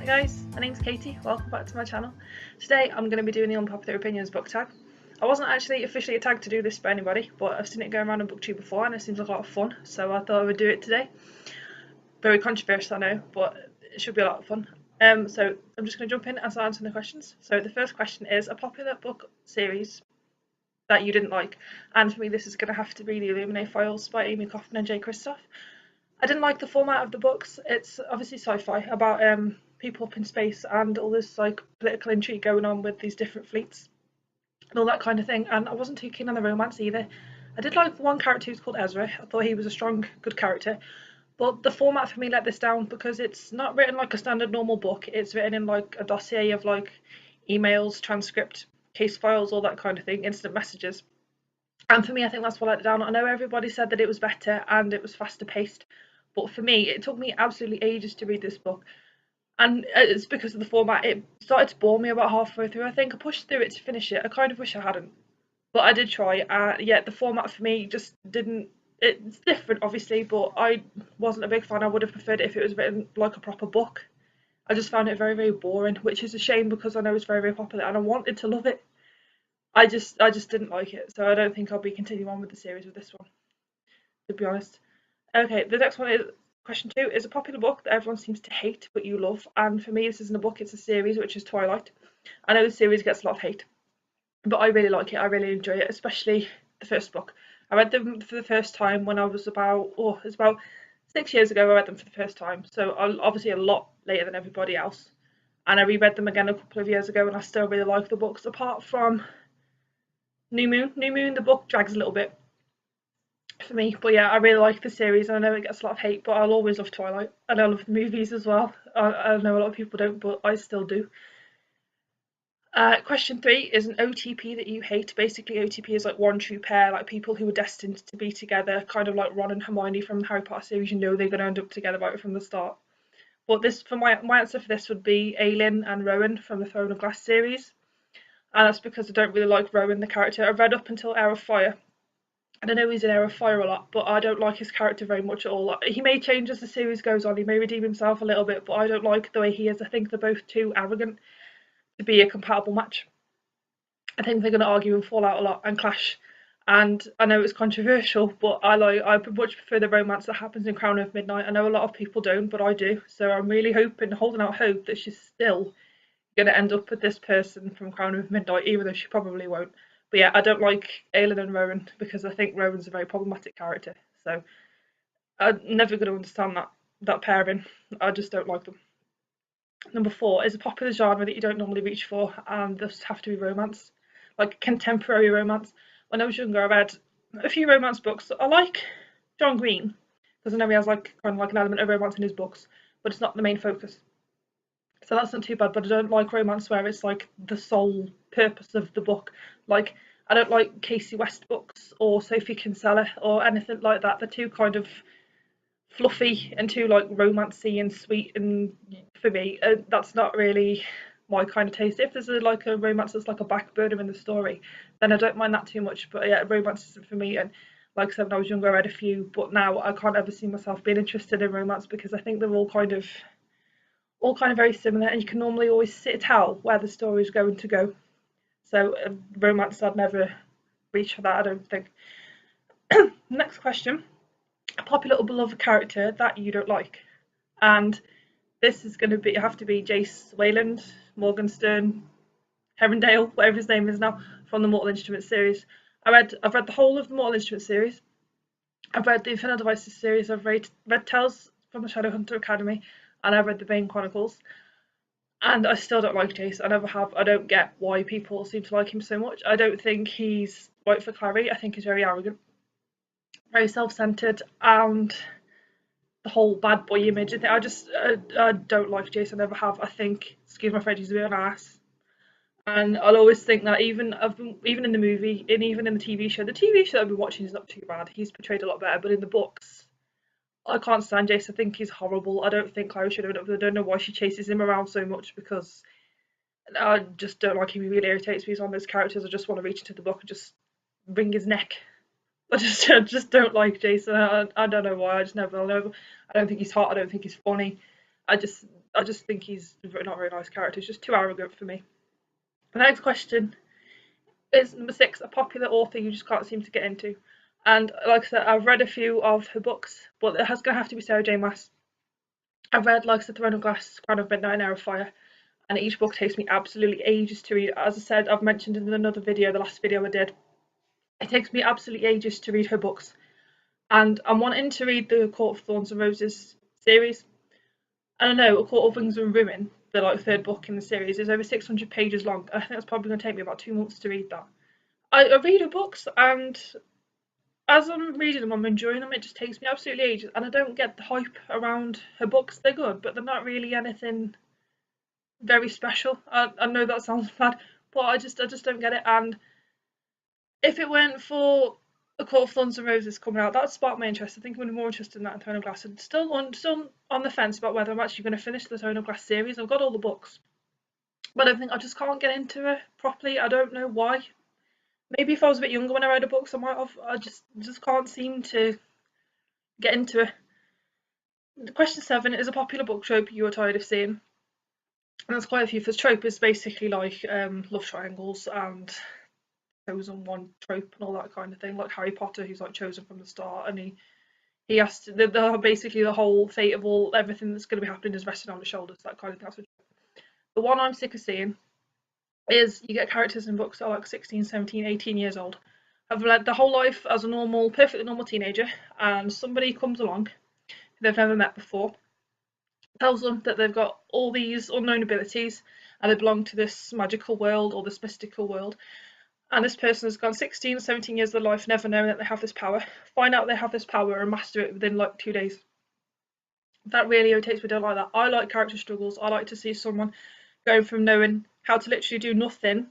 guys, my name's Katie, welcome back to my channel. Today I'm going to be doing the Unpopular Opinions book tag. I wasn't actually officially tagged to do this by anybody, but I've seen it going around on Booktube before and it seems like a lot of fun, so I thought I would do it today. Very controversial, I know, but it should be a lot of fun. So I'm just going to jump in and start answering the questions. So the first question is, a popular book series that you didn't like, and for me this is going to have to be The Illuminae Files by Amy Kaufman and Jay Kristoff. I didn't like the format of the books. It's obviously sci-fi about people up in space and all this like political intrigue going on with these different fleets and all that kind of thing, and I wasn't too keen on the romance either. I did like one character who's called Ezra. I thought he was a strong, good character, but the format for me let this down because it's not written like a standard normal book. It's written in like a dossier of like emails, transcript, case files, all that kind of thing, instant messages. And for me, I think that's what let it down. I know everybody said that it was better and it was faster paced, but for me, it took me absolutely ages to read this book. And it's because of the format. It started to bore me about halfway through. I think I pushed through it to finish it. I kind of wish I hadn't, but I did try. Yeah, the format for me just didn't. It's different, obviously, but I wasn't a big fan. I would have preferred it if it was written like a proper book. I just found it very, very boring, which is a shame because I know it's very, very popular and I wanted to love it. I just didn't like it, so I don't think I'll be continuing on with the series with this one, to be honest. Okay, the next one is question 2 is a popular book that everyone seems to hate but you love, and for me this isn't a book, it's a series, which is Twilight. I know the series gets a lot of hate, but I really like it. I really enjoy it, especially the first book. I read them for the first time when I was about, it was about 6 years ago. I read them for the first time, so obviously a lot later than everybody else, and I reread them again a couple of years ago and I still really like the books, apart from New Moon. The book drags a little bit for me, but yeah, I really like the series. I know it gets a lot of hate, but I'll always love Twilight, and I love the movies as well. I know a lot of people don't, but I still do. Question 3 is an OTP that you hate. Basically, OTP is like one true pair, like people who are destined to be together, kind of like Ron and Hermione from the Harry Potter series. You know they're going to end up together right from the start. But this, for my answer for this would be Aelin and Rowan from the Throne of Glass series, and that's because I don't really like Rowan, the character. I've read up until Heir of Fire, and I know he's in Heir of Fire a lot, but I don't like his character very much at all. He may change as the series goes on, he may redeem himself a little bit, but I don't like the way he is. I think they're both too arrogant to be a compatible match. I think they're going to argue and fall out a lot and clash, and I know it's controversial, but I much prefer the romance that happens in Crown of Midnight. I know a lot of people don't, but I do, so I'm really holding out hope that she's still going to end up with this person from Crown of Midnight, even though she probably won't. But yeah, I don't like Aelin and Rowan because I think Rowan's a very problematic character. So I'm never going to understand that pairing. I just don't like them. Number 4 is a popular genre that you don't normally reach for, and this have to be romance, like contemporary romance. When I was younger, I read a few romance books. I like John Green because I know he has like kind of like an element of romance in his books, but it's not the main focus. So that's not too bad, but I don't like romance where it's like the sole purpose of the book. Like, I don't like Casey West books or Sophie Kinsella or anything like that. They're too kind of fluffy and too like romancy and sweet, and for me, that's not really my kind of taste. If there's like a romance that's like a back burner in the story, then I don't mind that too much. But yeah, romance isn't for me. And like I said, when I was younger, I read a few, but now I can't ever see myself being interested in romance because I think they're all kind of very similar, and you can normally always tell where the story is going to go. So romance, I'd never reach for that, I don't think. Next question: a popular or beloved character that you don't like, and this is going to have to be Jace Wayland, Morgenstern, Herondale, whatever his name is now, from the Mortal Instruments series. I've read the whole of the Mortal Instruments series. I've read the Infinite Devices series. I've read Tales from the Shadowhunter Academy, and I've read the Bane Chronicles, and I still don't like Jace. I never have. I don't get why people seem to like him so much. I don't think he's right for Clary. I think he's very arrogant, very self-centered, and the whole bad boy image. I don't like Jace. I never have. I think, excuse my French, he's a bit of an ass. And I'll always think that even in the movie and even in the TV show I've been watching is not too bad. He's portrayed a lot better, but in the books, I can't stand Jace. I think he's horrible. I don't think Clary should have done. I don't know why she chases him around so much, because I just don't like him. He really irritates me. He's one of those characters I just want to reach into the book and just wring his neck. I just don't like Jason. I don't know why. I just never know. I don't think he's hot. I don't think he's funny. I I just think he's not a very nice character. He's just too arrogant for me. The next question is number 6, a popular author you just can't seem to get into. And like I said, I've read a few of her books, but it has going to have to be Sarah J Maas. I've read like The Throne of Glass, Crown of Midnight, and Air of Fire, and each book takes me absolutely ages to read. As I said, I've mentioned in another video, the last video I did, it takes me absolutely ages to read her books. And I'm wanting to read the Court of Thorns and Roses series. And I know A Court of Wings and Ruin, the like third book in the series, is over 600 pages long. I think that's probably going to take me about 2 months to read that. I read her books, and as I'm reading them, I'm enjoying them. It just takes me absolutely ages, and I don't get the hype around her books. They're good, but they're not really anything very special. I know that sounds bad, but I just don't get it. And if it weren't for A Court of Thorns and Roses coming out, that sparked my interest. I think I'm going to be more interested in that in Throne of Glass. I'm still on the fence about whether I'm actually going to finish the Throne of Glass series. I've got all the books, but I think I just can't get into it properly. I don't know why. Maybe if I was a bit younger when I read the books, I might have. I just can't seem to get into it. Question 7 is a popular book trope you are tired of seeing. And there's quite a few. This trope is basically like love triangles and chosen one trope and all that kind of thing, like Harry Potter, who's like chosen from the start, and he has to basically the whole fate of everything that's going to be happening is resting on his shoulders, that kind of thing. That's what, the one I'm sick of seeing is you get characters in books that are like 16, 17, 18 years old, have led their whole life as a normal, perfectly normal teenager, and somebody comes along who they've never met before, tells them that they've got all these unknown abilities and they belong to this magical world or this mystical world. And this person has gone 16, 17 years of their life never knowing that they have this power, find out they have this power and master it within like 2 days. That really irritates me. I don't like that. I like character struggles. I like to see someone going from knowing how to literally do nothing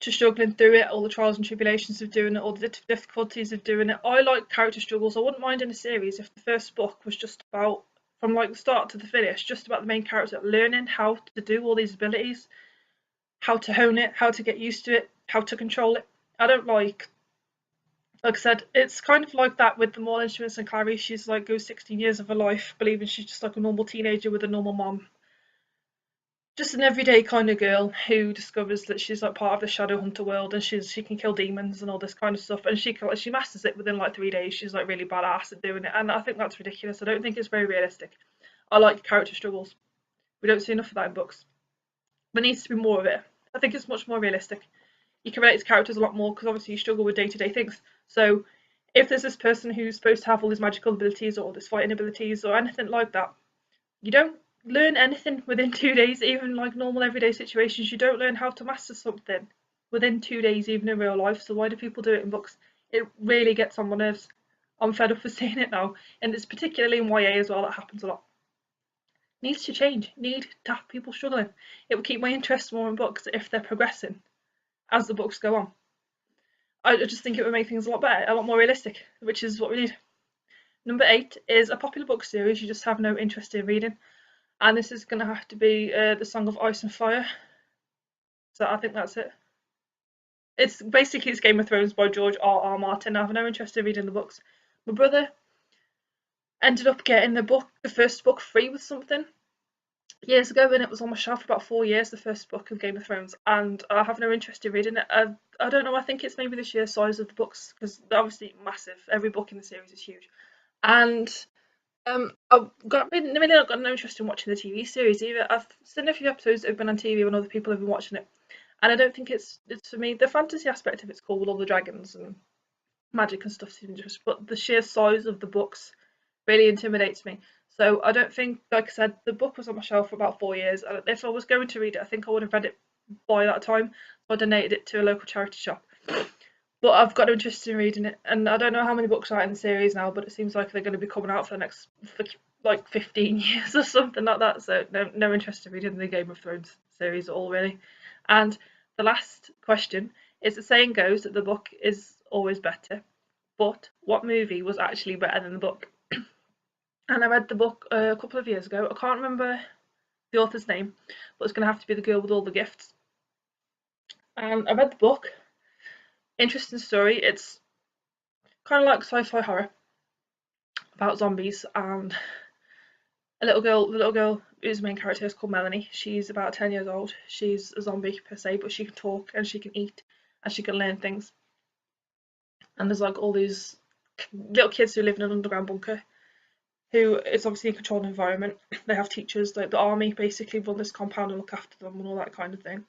to struggling through it, all the trials and tribulations of doing it, all the difficulties of doing it. I like character struggles. I wouldn't mind in a series if the first book was just about, from like the start to the finish, just about the main character learning how to do all these abilities, how to hone it, how to get used to it, how to control it. I don't like I said, it's kind of like that with the more instruments and Clary. She's like goes 16 years of her life believing she's just like a normal teenager with a normal mom. Just an everyday kind of girl who discovers that she's like part of the shadow hunter world and she can kill demons and all this kind of stuff, and she masters it within like 3 days. She's like really badass at doing it, and I think that's ridiculous. I don't think it's very realistic. I like character struggles. We don't see enough of that in books. There needs to be more of it. I think it's much more realistic. You can relate to characters a lot more because obviously you struggle with day-to-day things. So if there's this person who's supposed to have all these magical abilities or all these fighting abilities or anything like that, you don't learn anything within 2 days. Even like normal everyday situations, you don't learn how to master something within 2 days, even in real life. So why do people do it in books? It really gets on my nerves. I'm fed up with seeing it now, and it's particularly in YA as well. That happens a lot. Needs to change. Need to have people struggling. It will keep my interest more in books if they're progressing as the books go on. I just think it would make things a lot better, a lot more realistic, which is what we need. Number 8 is a popular book series you just have no interest in reading, and this is going to have to be The Song of Ice and Fire. So I think that's it. It's Game of Thrones by George R.R. Martin. I have no interest in reading the books. My brother ended up getting the first book free with something years ago, and it was on my shelf for about 4 years, the first book of Game of Thrones, and I have no interest in reading it. I don't know, I think it's maybe the sheer size of the books, because they're obviously massive. Every book in the series is huge. And I've really not got no interest in watching the TV series either. I've seen a few episodes that have been on TV when other people have been watching it, and I don't think it's for me. The fantasy aspect of it's cool with all the dragons and magic and stuff seems interesting, but the sheer size of the books really intimidates me. So I don't think, like I said, the book was on my shelf for about 4 years, and if I was going to read it, I think I would have read it by that time. So I donated it to a local charity shop. But I've got no interest in reading it, and I don't know how many books are in the series now, but it seems like they're going to be coming out for the next like 15 years or something like that. So no interest in reading the Game of Thrones series at all, really. And the last question is: the saying goes that the book is always better, but what movie was actually better than the book? And I read the book a couple of years ago. I can't remember the author's name, but it's going to have to be The Girl with All the Gifts. And I read the book. Interesting story. It's kind of like sci-fi horror about zombies, and The little girl who's the main character is called Melanie. She's about 10 years old. She's a zombie per se, but she can talk and she can eat and she can learn things. And there's like all these little kids who live in an underground bunker who is obviously a controlled environment. They have teachers, like the army basically run this compound and look after them and all that kind of thing.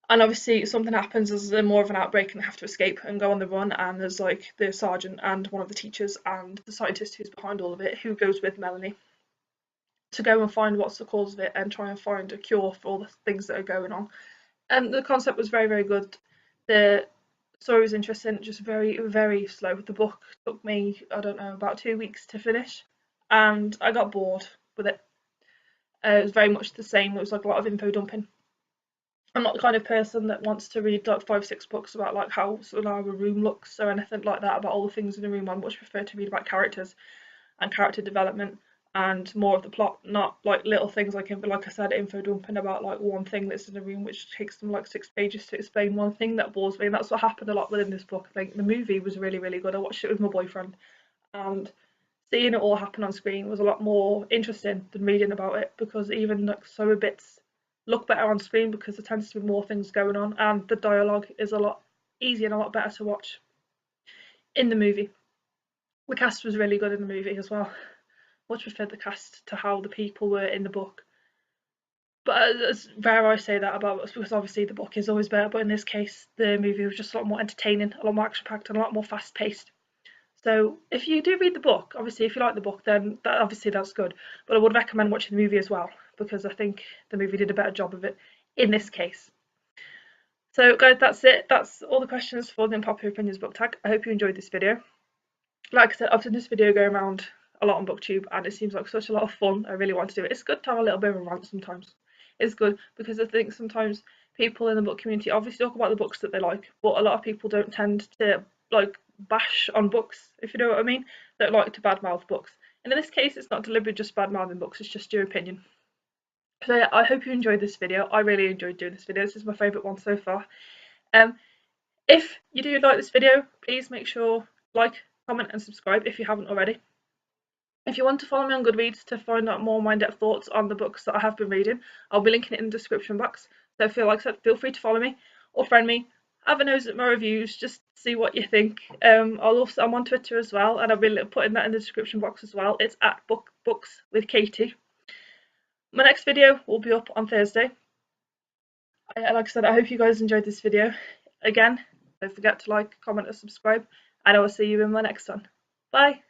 And obviously something happens, there's more of an outbreak and they have to escape and go on the run, and there's like the sergeant and one of the teachers and the scientist who's behind all of it who goes with Melanie to go and find what's the cause of it and try and find a cure for all the things that are going on. And the concept was very, very good. The story was interesting, just very, very slow. The book took me, I don't know, about 2 weeks to finish, and I got bored with it. It was very much the same. It was like a lot of info dumping. I'm not the kind of person that wants to read like 5, 6 books about like how a room looks or anything like that, about all the things in the room. I much prefer to read about characters and character development and more of the plot, not like little things like I said, info dumping about like one thing that's in the room which takes them like 6 pages to explain one thing. That bores me, and that's what happened a lot within this book. I think the movie was really, really good. I watched it with my boyfriend, and seeing it all happen on screen was a lot more interesting than reading about it, because even like slower bits look better on screen because there tends to be more things going on, and the dialogue is a lot easier and a lot better to watch in the movie. The cast was really good in the movie as well. Much preferred the cast to how the people were in the book. But it's rare I say that about us, because obviously the book is always better, but in this case the movie was just a lot more entertaining, a lot more action packed and a lot more fast paced. So if you do read the book, obviously if you like the book, then that's good. But I would recommend watching the movie as well, because I think the movie did a better job of it in this case. So guys, that's it. That's all the questions for the Unpopular Opinions book tag. I hope you enjoyed this video. Like I said, I've seen this video going around a lot on BookTube, and it seems like such a lot of fun. I really want to do it. It's good to have a little bit of a rant sometimes. It's good because I think sometimes people in the book community obviously talk about the books that they like, but a lot of people don't tend to like bash on books, if you know what I mean. They don't like to badmouth books. And in this case, it's not deliberately just badmouthing books, it's just your opinion. So yeah, I hope you enjoyed this video. I really enjoyed doing this video. This is my favourite one so far. If you do like this video, please make sure like, comment and subscribe if you haven't already. If you want to follow me on Goodreads to find out more in-depth thoughts on the books that I have been reading, I'll be linking it in the description box. So like I said, feel free to follow me or friend me. Have a nose at my reviews, just see what you think. I'm on Twitter as well, and I'll be putting that in the description box as well. It's at books with Katie. My next video will be up on Thursday. Like I said, I hope you guys enjoyed this video. Again, don't forget to like, comment and subscribe, and I will see you in my next one. Bye!